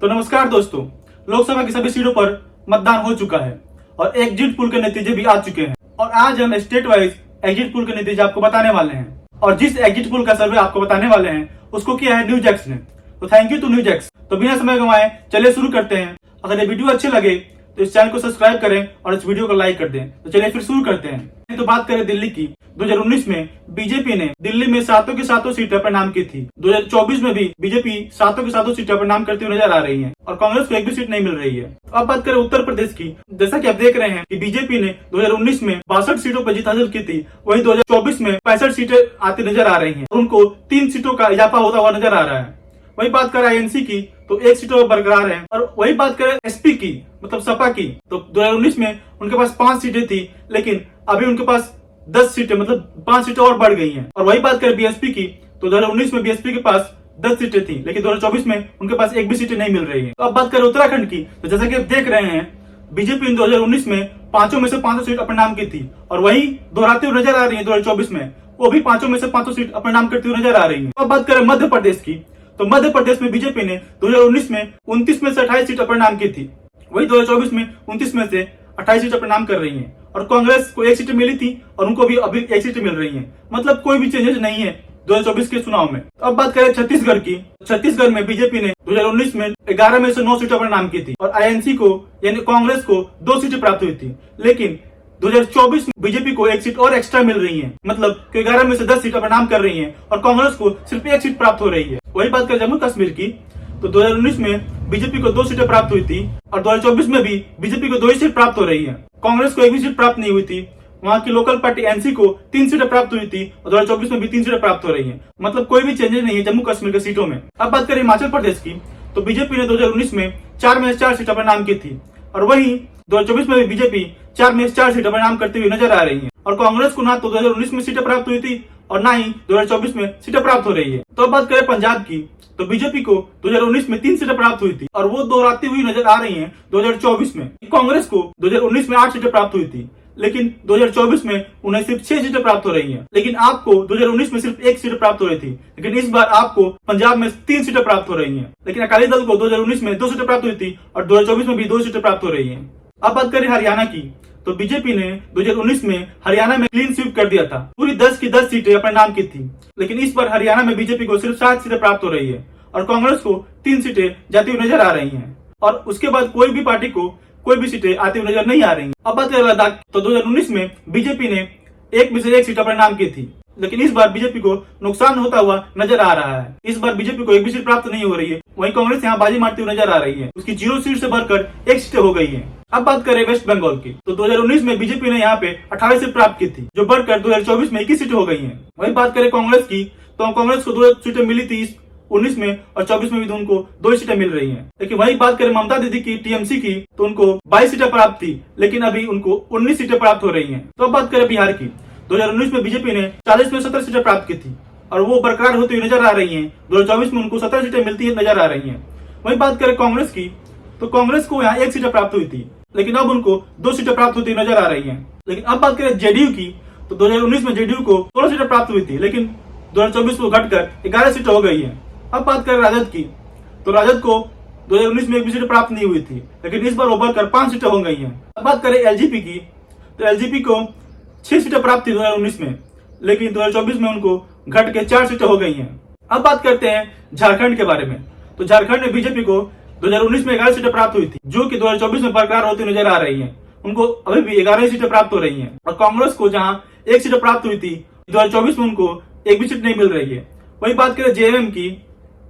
तो नमस्कार दोस्तों, लोकसभा की सभी सीटों पर मतदान हो चुका है और एग्जिट पोल के नतीजे भी आ चुके हैं और आज हम स्टेट वाइज एग्जिट पोल के नतीजे आपको बताने वाले हैं। और जिस एग्जिट पोल का सर्वे आपको बताने वाले हैं उसको किया है न्यूज एक्स ने। तो thank you to news X. तो बिना समय गंवाए चलिए शुरू करते हैं। अगर ये वीडियो अच्छे लगे तो इस चैनल को सब्सक्राइब करें और इस वीडियो को लाइक कर दें। तो चलिए फिर शुरू करते हैं। तो बात करें दिल्ली की, 2019 में बीजेपी ने दिल्ली में सातों की सातों सीटें पर नाम की थी। 2024 में भी बीजेपी सातों की सातों सीटों पर नाम करती हुई नजर आ रही है और कांग्रेस को एक भी सीट नहीं मिल रही है। तो अब बात करें उत्तर प्रदेश की, जैसा कि आप देख रहे हैं कि बीजेपी ने 2019 में 62 सीटों पर जीत हासिल की थी, वहीं 2024 में 65 सीटें आती नजर आ रही है और उनको 3 सीटों का इजाफा होता हुआ नजर आ रहा है। वही बात करें आईएनसी की तो 1 सीटों पर बरकरार है। और वही बात करें एसपी की, मतलब सपा की, तो 2019 में उनके पास 5 सीटें थी, लेकिन अभी उनके पास 10 सीटें, मतलब 5 सीटें और बढ़ गई हैं। और वही बात करें बीएसपी की तो 2019 में बीएसपी के पास 10 सीटें थी, लेकिन 2024 में उनके पास एक भी सीटें नहीं मिल रही है। तो अब बात करें उत्तराखंड की, तो जैसा कि आप देख रहे हैं बीजेपी ने 2019 में 5 में से 5 सीट अपने नाम की थी और वही दोहराते हुए नजर आ रही है 2024 में, वो भी 5 में से 5 सीट अपने नाम करती हुई नजर आ रही है। अब बात करें मध्य प्रदेश की, तो मध्य प्रदेश में बीजेपी ने 2019 में 29 में से 28 सीट अपने नाम की थी, वही 2024 में 29 में से 28 सीट अपने नाम कर रही है। और कांग्रेस को 1 सीट मिली थी और उनको भी अभी 1 सीट मिल रही है, मतलब कोई भी चेंजेस नहीं है 2024 के चुनाव में। तो अब बात करें छत्तीसगढ़ की, छत्तीसगढ़ में बीजेपी ने 2019 में 11 में से 9 सीटें अपने नाम की थी और आईएनसी को यानी कांग्रेस को 2 सीटें प्राप्त हुई थी, लेकिन 2024 में बीजेपी को 1 सीट और एक्स्ट्रा मिल रही है, मतलब कि 11 में से 10 सीट अपना नाम कर रही है और कांग्रेस को सिर्फ 1 सीट प्राप्त हो रही है। वही बात करें जम्मू कश्मीर की, तो 2019 में बीजेपी को 2 सीटें प्राप्त हुई थी और 2024 में भी बीजेपी को 2 ही सीट प्राप्त हो रही है। कांग्रेस को 1 भी सीट प्राप्त नहीं हुई थी। वहां की लोकल पार्टी एनसी को 3 सीटें प्राप्त हुई थी और 2024 में भी 3 सीटें प्राप्त हो रही है, मतलब कोई भी चेंजेस नहीं है जम्मू कश्मीर के सीटों में। अब बात करें हिमाचल प्रदेश की, तो बीजेपी ने 2019 में 4 में से 4 सीट अपने नाम की थी और वही 2024 में भी बीजेपी 4 में से 4 सीट अपने नाम करती हुई नजर आ रही है। और कांग्रेस को ना तो 2019 में सीटें प्राप्त हुई थी और ना ही 2024 में सीटें प्राप्त हो रही है। तो अब बात करें पंजाब की, तो बीजेपी को 2019 में 3 सीटें प्राप्त हुई थी और वो दोहराती हुई नजर आ रही हैं 2024 में। कांग्रेस को 2019 में 8 सीटें प्राप्त हुई थी, लेकिन 2024 में उन्हें सिर्फ 6 सीटें प्राप्त हो रही हैं। लेकिन आपको 2019 में सिर्फ 1 सीट प्राप्त हो रही थी, लेकिन इस बार आपको पंजाब में 3 सीटें प्राप्त हो रही हैं। लेकिन अकाली दल को 2019 में 2 सीटें प्राप्त हुई थी और 2024 में भी 2 सीटें प्राप्त हो रही हैं। अब बात करें हरियाणा की, तो बीजेपी ने 2019 में हरियाणा में क्लीन स्वीप कर दिया था, पूरी 10 की 10 सीटें अपने नाम की थी, लेकिन इस बार हरियाणा में बीजेपी को सिर्फ 7 सीटें प्राप्त हो रही है और कांग्रेस को 3 सीटें जाती हुई नजर आ रही हैं और उसके बाद कोई भी पार्टी को कोई भी सीटें आती हुई नजर नहीं आ रही। अब बात करें लद्दाख, तो 2019 में बीजेपी ने 1 में से 1 सीट अपने नाम की थी, लेकिन इस बार बीजेपी को नुकसान होता हुआ नजर आ रहा है। इस बार बीजेपी को 1 भी सीट प्राप्त नहीं हो रही है, वहीं कांग्रेस यहाँ बाजी मारती हुई नजर आ रही है, उसकी 0 सीट से बढ़कर 1 सीटें हो गई है। अब बात करें वेस्ट बंगाल की, तो 2019 में बीजेपी ने यहाँ पे 18 सीट प्राप्त की थी, जो बढ़कर 2024 में 21 सीटें हो गई हैं। वही बात करें कांग्रेस की, तो कांग्रेस को 2 सीटें मिली थी 19 में और 24 में भी उनको 2 सीटें मिल रही हैं। लेकिन वही बात करें ममता दीदी की टीएमसी की, तो उनको 22 सीटें प्राप्त थी, लेकिन अभी उनको 19 सीटें प्राप्त हो रही हैं। तो अब बात करें बिहार की, 2019 में बीजेपी ने 40 में 17 सीटें प्राप्त की थी और वो बरकरार होती हुई नजर आ रही हैं। 2024 में उनको 17 सीटें मिलती हुई नजर आ रही हैं। वही बात करें कांग्रेस की, तो कांग्रेस को यहाँ 1 सीटें प्राप्त हुई थी, लेकिन अब उनको 2 सीटें प्राप्त होती नजर आ रही हैं। लेकिन अब बात करें जेडीयू की, तो 2019 में जेडीयू को 16 सीटें प्राप्त हुई थी, लेकिन 2024 को घटकर 11 सीटें हो गई है। अब बात करें राजद की, तो राजद को 2019 में 1 भी सीट प्राप्त नहीं हुई थी, लेकिन इस बार वो बढ़कर 5 सीटें हो गई हैं। अब बात करें एलजेपी की, तो एलजेपी को 6 सीटें प्राप्त थी 2019 में, लेकिन 2024 में उनको घट के 4 सीटें हो गई हैं। अब बात करते हैं झारखंड के बारे में, तो झारखंड में बीजेपी को 2019 में 11 सीटें प्राप्त हुई थी, जो कि 2024 में बरकरार होती नजर आ रही है, उनको अभी भी 11 सीटें प्राप्त हो रही हैं। और कांग्रेस को जहां 1 सीट प्राप्त हुई थी, 2024 में उनको 1 भी सीट नहीं मिल रही है। वही बात करें जेएमएम की,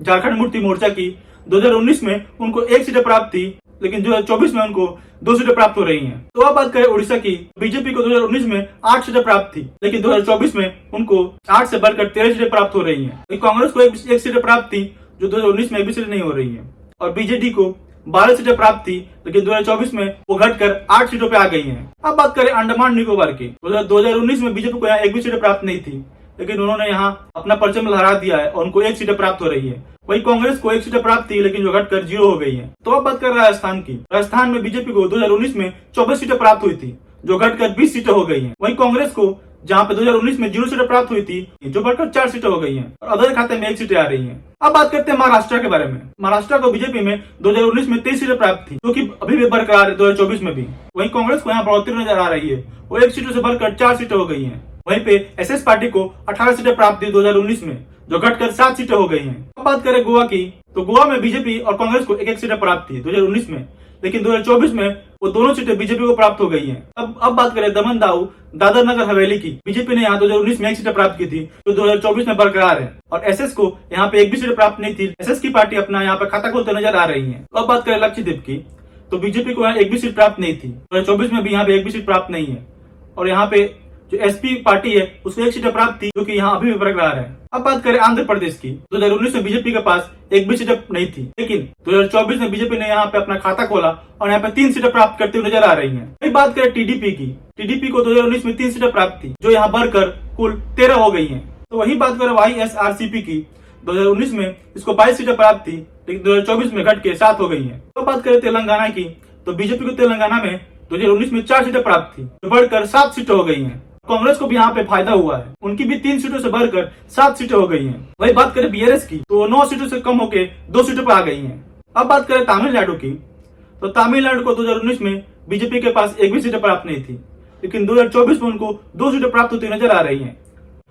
झारखंड मुक्ति मोर्चा की, 2019 में उनको 1 सीटें प्राप्त थी, लेकिन 2024 में उनको 2 सीटें प्राप्त हो रही हैं। तो अब बात करें उड़ीसा की, बीजेपी को 2019 में 8 सीटें प्राप्त थी, लेकिन 2024 में उनको 8 से बढ़कर 13 सीटें प्राप्त हो रही हैं। कांग्रेस को 1 सीटें प्राप्त थी, जो 2019 में 1 भी सीटें नहीं हो रही है। और बीजेडी को 12 सीटें प्राप्त थी, लेकिन 2024 में वो घटकर 8 सीटों पे आ गई हैं। अब बात करें अंडमान निकोबार की, 2019 में बीजेपी को यहाँ 1 भी सीटें प्राप्त नहीं थी, लेकिन उन्होंने यहाँ अपना परचम लहरा दिया है और उनको 1 सीटें प्राप्त हो रही है। वही कांग्रेस को 1 सीटें प्राप्त थी, लेकिन जो घटकर 0 हो गई है। तो अब बात कर राजस्थान की, राजस्थान में बीजेपी को 2019 में 24 सीटें प्राप्त हुई थी, जो घटकर 20 सीटें हो गई हैं। वहीं कांग्रेस को जहां पे 2019 में 0 सीटें प्राप्त हुई थी, जो बढ़कर 4 सीटें हो गई हैं और अदर खाते में 1 सीटें आ रही हैं। अब बात करते हैं महाराष्ट्र के बारे में। महाराष्ट्र को बीजेपी में 2019 में 23 सीटें प्राप्त थी, जो कि अभी भी बरकरार है 2024 में भी। वहीं कांग्रेस को यहाँ बढ़ोतरी नजर आ रही है, वो 1 सीटों से बढ़कर 4 सीटें हो गई हैं। वहीं पे एसएस पार्टी को 18 सीटें प्राप्त थी 2019 में, जो घटकर 7 सीटें हो गई हैं। अब बात करें गोवा की, तो गोवा में बीजेपी और कांग्रेस को 1-1 सीटें प्राप्त थी 2019 में, लेकिन 2024 में वो दोनों सीटें बीजेपी को प्राप्त हो गई हैं। अब बात करें दमन दाऊ दादर नगर हवेली की, बीजेपी ने यहाँ 2019 में 1 सीटें प्राप्त की थी, जो 2024 में बरकरार है। और एसएस को यहाँ पे 1 भी सीट प्राप्त नहीं थी। एसएस की पार्टी अपना यहाँ पे खाता खोलते नजर आ रही है। अब बात करें लक्षद्वीप की, तो बीजेपी को यहाँ 1 भी सीट प्राप्त नहीं थी, 2024 में भी यहाँ पे 1 भी सीट प्राप्त नहीं है। और यहाँ पे जो एसपी पार्टी है उसको 1 सीट प्राप्त थी, जो कि यहाँ अभी भी बरकरार है। अब बात करें आंध्र प्रदेश की, 2019 में बीजेपी के पास 1 भी सीट नहीं थी, लेकिन 2024 में बीजेपी ने यहाँ पे अपना खाता खोला और यहाँ पे 3 सीटें प्राप्त करते हुए नजर आ रही हैं। वही बात करें टीडीपी की, टीडीपी को 2019 में 3 सीटें प्राप्त थी, जो यहाँ बढ़कर कुल 13 हो गई हैं। तो वही बात करें वाईएसआरसीपी की, 2019 में इसको 22 सीटें प्राप्त थी, लेकिन 2024 में घट के 7 हो गई हैं। तो बात करें तेलंगाना की, तो बीजेपी को तेलंगाना में 2019 में 4 सीटें प्राप्त थी, जो बढ़कर 7 सीटें हो गई हैं। कांग्रेस को भी यहाँ पे फायदा हुआ है, उनकी भी 3 सीटों से बढ़कर 7 सीटें हो गई हैं। वही बात करें बीआरएस की, तो 9 सीटों से कम होकर 2 सीटों पर आ गई हैं। अब बात करें तमिलनाडु की, तो तमिलनाडु को 2019 में बीजेपी के पास 1 भी सीटें प्राप्त नहीं थी, लेकिन 2024 में उनको 2 सीटें प्राप्त होती नजर आ रही हैं।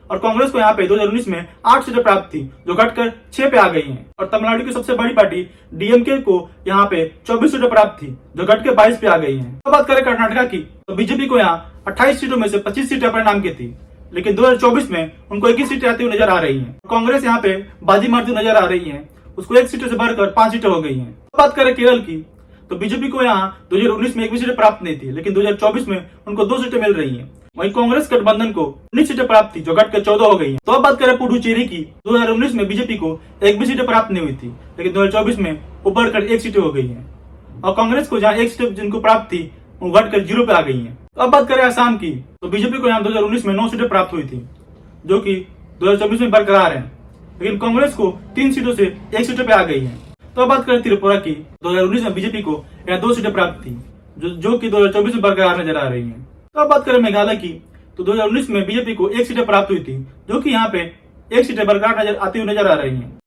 और कांग्रेस को यहाँ पे 2019 में 8 सीटें प्राप्त थी, जो घटकर 6 पे आ गई हैं। और तमिलनाडु की सबसे बड़ी पार्टी डीएमके को यहाँ पे 24 सीटें प्राप्त थी, जो घटकर 22 पे आ गई हैं। अब बात करें कर्नाटका की, तो बीजेपी को यहाँ 28 सीटों में से 25 सीटें अपने नाम की थी, लेकिन 2024 में उनको 21 सीटें आती हुई नजर आ रही हैं। कांग्रेस यहाँ पे बाजी मारती नजर आ रही है, उसको 1 सीटों से बढ़कर 5 सीटें हो गई हैं। अब बात करें केरल की, तो बीजेपी को यहाँ 2019 में 1 भी सीटें प्राप्त नहीं थी, लेकिन 2024 में उनको 2 सीटें मिल रही हैं। वहीं कांग्रेस गठबंधन को 19 सीटें प्राप्त थी, जो घटकर 14 हो गई हैं। तो अब बात करें पुडुचेरी की, 2019 में बीजेपी को 1 भी सीटें प्राप्त नहीं हुई थी, लेकिन 2024 में वो बढ़कर 1 सीटें हो गई हैं। और कांग्रेस को जहाँ 1 सीटें जिनको प्राप्त थी, वो घटकर 0 पे आ गई हैं। तो अब बात करें असम की, तो बीजेपी को यहाँ 2019 में 9 सीटें प्राप्त हुई थी, जो कि 2024 में बरकरार है, लेकिन कांग्रेस को 3 सीटों से 1 सीट पे आ गई है। तो अब बात करें त्रिपुरा की, 2019 में बीजेपी को यहाँ 2 सीटें प्राप्त थी, जो कि 2024 में बरकरार नजर आ रही है। तो अब बात करें मेघालय की, तो 2019 में बीजेपी को 1 सीटें प्राप्त हुई थी, जो कि यहाँ पे 1 सीटें बरकरार नजर आती हुई नजर आ रही है।